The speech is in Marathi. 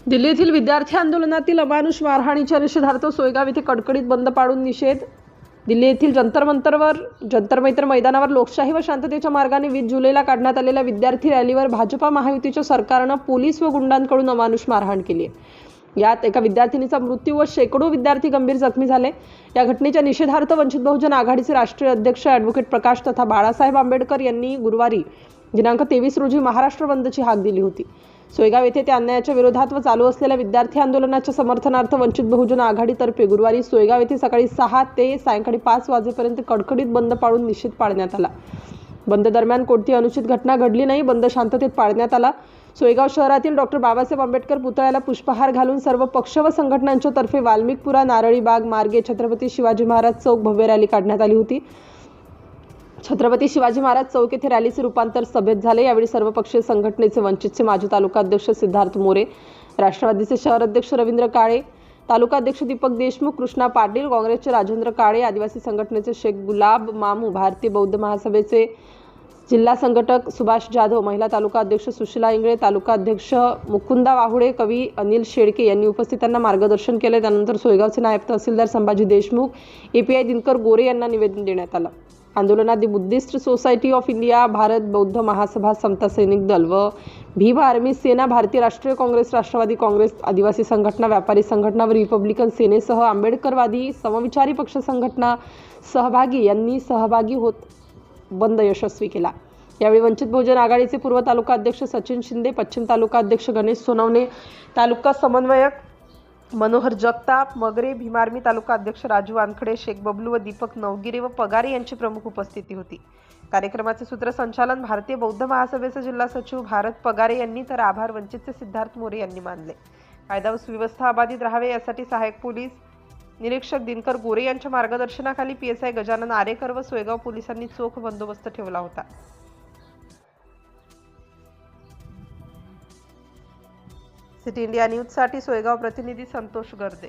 दिल्ली येथील विद्यार्थी आंदोलनातील अमानुष मारहाणीच्या निषेधार्थ सोयगाव येथे कडकडीत बंद पाडून निषेध. दिल्ली येथील जंतर मंतर मैदानावर लोकशाही व शांततेच्या मार्गाने 20 जुलैला काढण्यात आलेल्या विद्यार्थी रॅलीवर भाजपा महायुतीच्या सरकारनं पोलीस व गुंडांकडून अमानुष मारहाण केली आहे। यात एका विद्यार्थिनीचा मृत्यू व शेकडो विद्यार्थी गंभीर जखमी झाले। या घटनेच्या निषेधार्थ वंचित बहुजन आघाडीचे राष्ट्रीय अध्यक्ष ॲडव्होकेट प्रकाश तथा बाळासाहेब आंबेडकर यांनी गुरुवारी दिनांक 23 रोजी महाराष्ट्र बंदची हाक दिली होती। सोयगाव येथे त्या अन्यायाच्या विरोधात व चालू असलेल्या विद्यार्थी आंदोलनाच्या समर्थनार्थ वंचित बहुजन आघाडीतर्फे गुरुवारी सोयगाव येथे सकाळी 6 ते सायंकाळी 5 वाजेपर्यंत कडकडीत बंद पाडून निषेध पाळण्यात आला। बंद दरम्यान कोणतीही अनुचित घटना घडली नाही। बंद शांततेत पाळण्यात आला। सोयगाव शहरातील डॉक्टर बाबासाहेब आंबेडकर पुतळ्याला पुष्पहार घालून सर्व पक्ष व संघटनांच्या तर्फे वाल्मिकपुरा नारळी बाग मार्गे छत्रपती शिवाजी महाराज चौक भव्य रॅली काढण्यात आली होती। छत्रपती शिवाजी महाराज चौक येथे रॅलीचे रूपांतर सभेत झाले। यावेळी सर्वपक्षीय संघटनेचे वंचितचे माजी तालुका अध्यक्ष सिद्धार्थ मोरे, राष्ट्रवादीचे शहर अध्यक्ष रवींद्र काळे, तालुका अध्यक्ष दीपक देशमुख, कृष्णा पाटील, काँग्रेसचे राजेंद्र काळे, आदिवासी संघटनेचे शेख गुलाब मामू, भारतीय बौद्ध महासभेचे जिल्हा संघटक सुभाष जाधव, महिला तालुका अध्यक्ष सुशीला इंगळे, तालुका अध्यक्ष मुकुंदा वाहुडे, कवी अनिल शेळके यांनी उपस्थितांना मार्गदर्शन केले। त्यानंतर सोयगावचे नायब तहसीलदार संभाजी देशमुख, एपीआय दिनकर गोरे यांना निवेदन देण्यात आलं। आंदोलनात दी Buddhist society of India, Bharat बौद्ध महासभा, समता सैनिक दल व भीम आर्मी सेना, भारतीय राष्ट्रीय काँग्रेस, राष्ट्रवादी काँग्रेस, आदिवासी संघटना, व्यापारी संघटना व रिपब्लिकन सेनेसह आंबेडकरवादी समविचारी पक्ष संघटना सहभागी होत बंद यशस्वी केला। यावेळी वंचित बहुजन आघाडीचे पूर्व तालुका अध्यक्ष सचिन शिंदे, पश्चिम तालुका अध्यक्ष गणेश सोनवणे, तालुका समन्वयक मनोहर जगताप मगरे, भीम आर्मी तालुका अध्यक्ष राजू वानखडे, शेख बबलू व दीपक नवगिरे व पगारे यांची प्रमुख उपस्थिती होती। कार्यक्रमाचे सूत्रसंचालन भारतीय बौद्ध महासभेचे जिल्हा सचिव भारत पगारे यांनी तर आभार वंचितचे सिद्धार्थ मोरे यांनी मानले। कायदा व सुव्यवस्था अबाधित राहावे यासाठी सहाय्यक पोलीस निरीक्षक दिनकर गोरे यांच्या मार्गदर्शनाखाली पीएसआय गजानन आरेकर व सोयगाव पोलिसांनी चोख बंदोबस्त ठेवला होता। सिटी इंडिया न्यूज साठी सोयगाव प्रतिनिधी संतोष गर्दे।